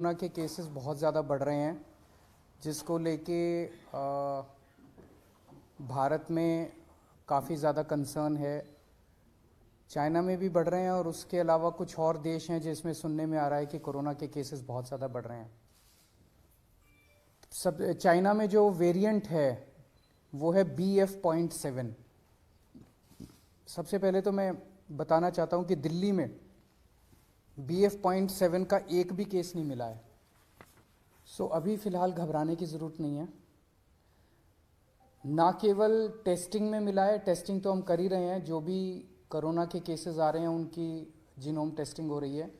Corona के cases बहुत ज़्यादा बढ़ रहे हैं, जिसको लेके भारत में काफ़ी ज़्यादा कंसर्न है। चाइना में भी बढ़ रहे हैं और उसके अलावा कुछ और देश हैं जिसमें सुनने में आ रहा है कि कोरोना के केसेस बहुत ज़्यादा बढ़ रहे हैं। सब चाइना में जो वेरिएंट है वो है BF.7। सबसे पहले तो मैं बताना चाहता हूँ कि दिल्ली में BF.7 का एक भी केस नहीं मिला है। सो अभी फ़िलहाल घबराने की ज़रूरत नहीं है। ना केवल टेस्टिंग में मिला है, टेस्टिंग तो हम कर ही रहे हैं, जो भी कोरोना के केसेस आ रहे हैं उनकी जीनोम टेस्टिंग हो रही है।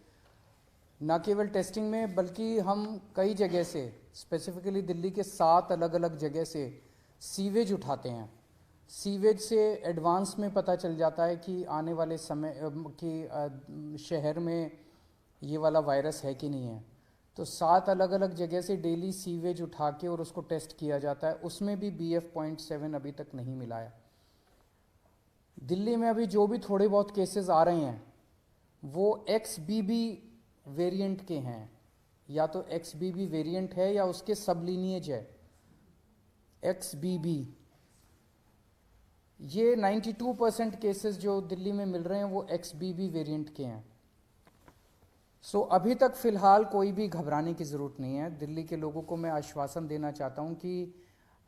ना केवल टेस्टिंग में बल्कि हम कई जगह से, स्पेसिफिकली दिल्ली के 7 अलग अलग जगह से सीवेज उठाते हैं। सीवेज से एडवांस में पता चल जाता है कि आने वाले समय कि शहर में ये वाला वायरस है कि नहीं है। तो 7 अलग अलग जगह से डेली सीवेज उठा के और उसको टेस्ट किया जाता है, उसमें भी BF.7 अभी तक नहीं मिला है। दिल्ली में अभी जो भी थोड़े बहुत केसेस आ रहे हैं वो XBB वेरिएंट के हैं, या तो XBB वेरिएंट है या उसके सब लीनिएज है XBB। ये 92% केसेस जो दिल्ली में मिल रहे हैं वो XBB वेरिएंट के हैं। सो अभी तक फ़िलहाल कोई भी घबराने की ज़रूरत नहीं है। दिल्ली के लोगों को मैं आश्वासन देना चाहता हूँ कि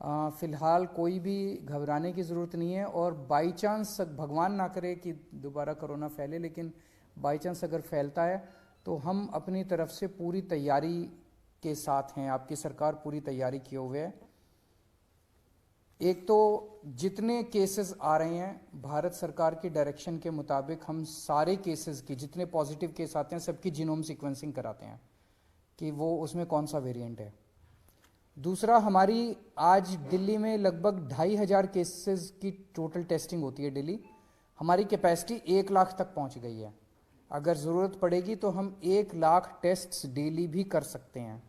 फ़िलहाल कोई भी घबराने की ज़रूरत नहीं है। और बाई चांस, भगवान ना करे कि दोबारा कोरोना फैले, लेकिन बाई चांस अगर फैलता है तो हम अपनी तरफ से पूरी तैयारी के साथ हैं। आपकी सरकार पूरी तैयारी किए हुए है। एक तो जितने केसेस आ रहे हैं, भारत सरकार की डायरेक्शन के मुताबिक हम सारे केसेस की, जितने पॉजिटिव केस आते हैं सबकी जीनोम सीक्वेंसिंग कराते हैं कि वो उसमें कौन सा वेरिएंट है। दूसरा, हमारी आज दिल्ली में लगभग 2,500 केसेस की टोटल टेस्टिंग होती है डेली। हमारी कैपेसिटी 1 लाख तक पहुंच गई है। अगर ज़रूरत पड़ेगी तो हम 1 लाख टेस्ट्स डेली भी कर सकते हैं।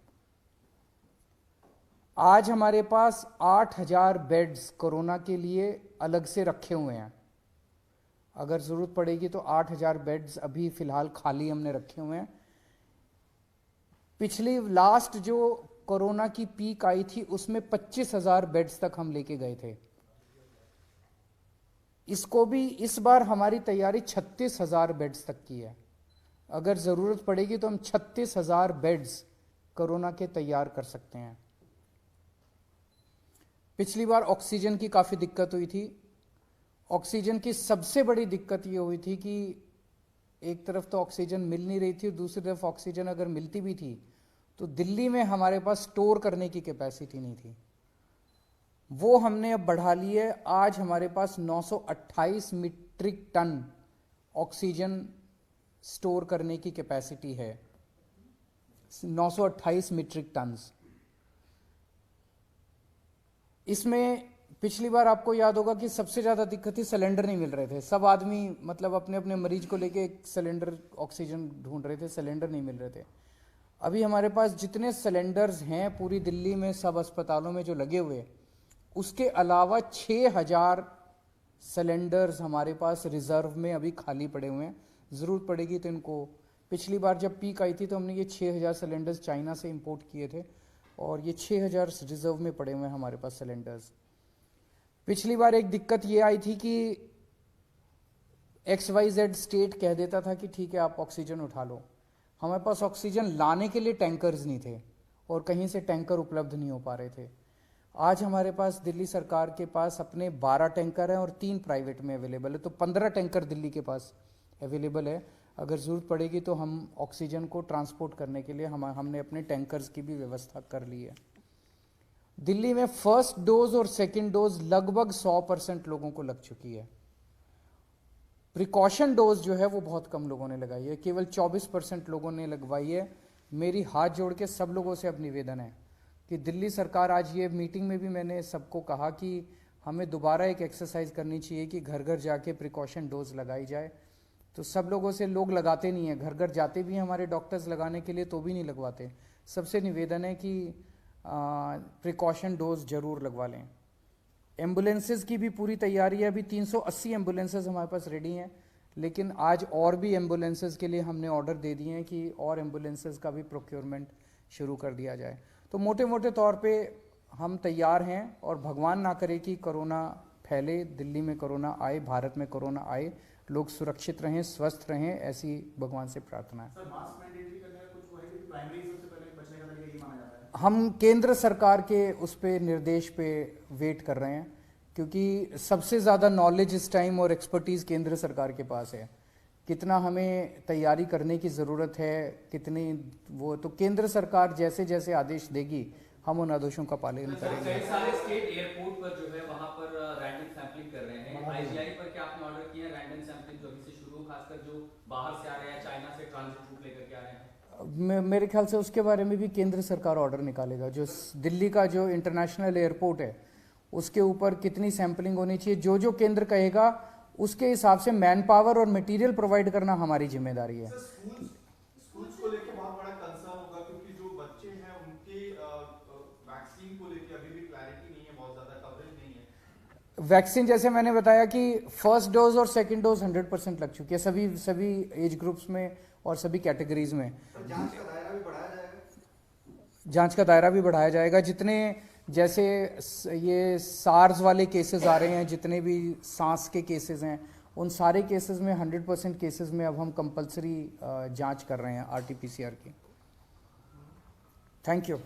आज हमारे पास 8,000 बेड्स कोरोना के लिए अलग से रखे हुए हैं। अगर ज़रूरत पड़ेगी तो 8,000 बेड्स अभी फ़िलहाल खाली हमने रखे हुए हैं। पिछली लास्ट जो कोरोना की पीक आई थी उसमें 25,000 बेड्स तक हम लेके गए थे। इसको भी इस बार हमारी तैयारी 36,000 बेड्स तक की है। अगर ज़रूरत पड़ेगी तो हम 36,000 बेड्स कोरोना के तैयार कर सकते हैं। पिछली बार ऑक्सीजन की काफ़ी दिक्कत हुई थी। ऑक्सीजन की सबसे बड़ी दिक्कत ये हुई थी कि एक तरफ तो ऑक्सीजन मिल नहीं रही थी और दूसरी तरफ ऑक्सीजन अगर मिलती भी थी तो दिल्ली में हमारे पास स्टोर करने की कैपेसिटी नहीं थी। वो हमने अब बढ़ा ली है। आज हमारे पास 928 मीट्रिक टन ऑक्सीजन स्टोर करने की कैपेसिटी है। 928 मीट्रिक टन्स। इसमें पिछली बार आपको याद होगा कि सबसे ज़्यादा दिक्कत थी, सिलेंडर नहीं मिल रहे थे। सब आदमी मतलब अपने अपने मरीज को लेके एक सिलेंडर ऑक्सीजन ढूंढ रहे थे, सिलेंडर नहीं मिल रहे थे। अभी हमारे पास जितने सिलेंडर्स हैं पूरी दिल्ली में सब अस्पतालों में जो लगे हुए, उसके अलावा 6,000 सिलेंडर्स हमारे पास रिजर्व में अभी खाली पड़े हुए हैं। ज़रूरत पड़ेगी तो इनको, पिछली बार जब पीक आई थी तो हमने ये 6,000 सिलेंडर्स चाइना से इंपोर्ट किए थे और ये 6,000 रिजर्व में पड़े हुए हैं हमारे पास सिलेंडर्स। पिछली बार एक दिक्कत ये आई थी कि XYZ स्टेट कह देता था कि ठीक है आप ऑक्सीजन उठा लो। हमारे पास ऑक्सीजन लाने के लिए टैंकर्स नहीं थे और कहीं से टैंकर उपलब्ध नहीं हो पा रहे थे। आज हमारे पास दिल्ली सरकार के पास अपने 12 टैंकर हैं और 3 प्राइवेट में अवेलेबल है, तो 15 टैंकर दिल्ली के पास अवेलेबल है। अगर ज़रूरत पड़ेगी तो हम ऑक्सीजन को ट्रांसपोर्ट करने के लिए हमने अपने टैंकर्स की भी व्यवस्था कर ली है। दिल्ली में फर्स्ट डोज और सेकेंड डोज लगभग 100% लोगों को लग चुकी है। प्रिकॉशन डोज जो है वो बहुत कम लोगों ने लगाई है, केवल 24% लोगों ने लगवाई है। मेरी हाथ जोड़ के सब लोगों से अब निवेदन है कि दिल्ली सरकार, आज ये मीटिंग में भी मैंने सबको कहा कि हमें दोबारा एक एक्सरसाइज करनी चाहिए कि घर घर जाके प्रिकॉशन डोज लगाई जाए। तो सब लोगों से, लोग लगाते नहीं हैं, घर घर जाते भी हैं हमारे डॉक्टर्स लगाने के लिए तो भी नहीं लगवाते। सबसे निवेदन है कि प्रिकॉशन डोज जरूर लगवा लें। एम्बुलेंसेज की भी पूरी तैयारी है। अभी 380 एम्बुलेंसेज हमारे पास रेडी हैं, लेकिन आज और भी एम्बुलेंसेज के लिए हमने ऑर्डर दे दिए हैं कि और एम्बुलेंसेज का भी प्रोक्योरमेंट शुरू कर दिया जाए। तो मोटे मोटे तौर पे हम तैयार हैं और भगवान ना करे कि कोरोना फैले, दिल्ली में कोरोना आए, भारत में कोरोना आए, लोग सुरक्षित रहें, स्वस्थ रहें, ऐसी भगवान से प्रार्थना है। सर मास्क मैंडेटरी करने का कुछ वो है कि प्राइमरी सबसे पहले बचने का तरीका ये माना जाता है? हम केंद्र सरकार के उस पे निर्देश पे वेट कर रहे हैं, क्योंकि सबसे ज़्यादा नॉलेज इस टाइम और एक्सपर्टीज़ केंद्र सरकार के पास है। कितना हमें तैयारी करने की ज़रूरत है, कितनी वो, तो केंद्र सरकार जैसे जैसे आदेश देगी हम उन आदेशों का पालन करेंगे। कई सारे स्टेट एयरपोर्ट पर जो है वहां पर रैंडम सैंपलिंग कर रहे हैं। आईजीआई पर क्या आपने ऑर्डर किया रैंडम सैंपलिंग जो अभी से शुरू, खासकर जो बाहर से आ रहे हैं, चाइना से ट्रांजिट रूट लेकर के आ रहे हैं? मेरे ख्याल से उसके बारे में भी केंद्र सरकार ऑर्डर निकालेगा। जो दिल्ली का जो इंटरनेशनल एयरपोर्ट है उसके ऊपर कितनी सैंपलिंग होनी चाहिए, जो जो केंद्र कहेगा उसके हिसाब से मैन पावर और मटेरियल प्रोवाइड करना हमारी जिम्मेदारी है। स्कूल्स को लेके बहुत बड़ा कंसर्न होगा, क्योंकि जो बच्चे हैं उनके वैक्सीन को लेके अभी भी क्लैरिटी नहीं है, बहुत ज्यादा कवरेज नहीं है। वैक्सीन जैसे मैंने बताया कि फर्स्ट डोज और सेकंड डोज 100% लग चुकी है सभी एज ग्रुप्स में और सभी कैटेगरीज में। जांच का दायरा भी बढ़ाया जाएगा? जांच का दायरा भी बढ़ाया जाएगा। जितने जैसे ये सार्स वाले केसेस आ रहे हैं, जितने भी सांस के केसेस हैं, उन सारे केसेस में 100% केसेस में अब हम कंपलसरी जांच कर रहे हैं RT-PCR की। Thank you.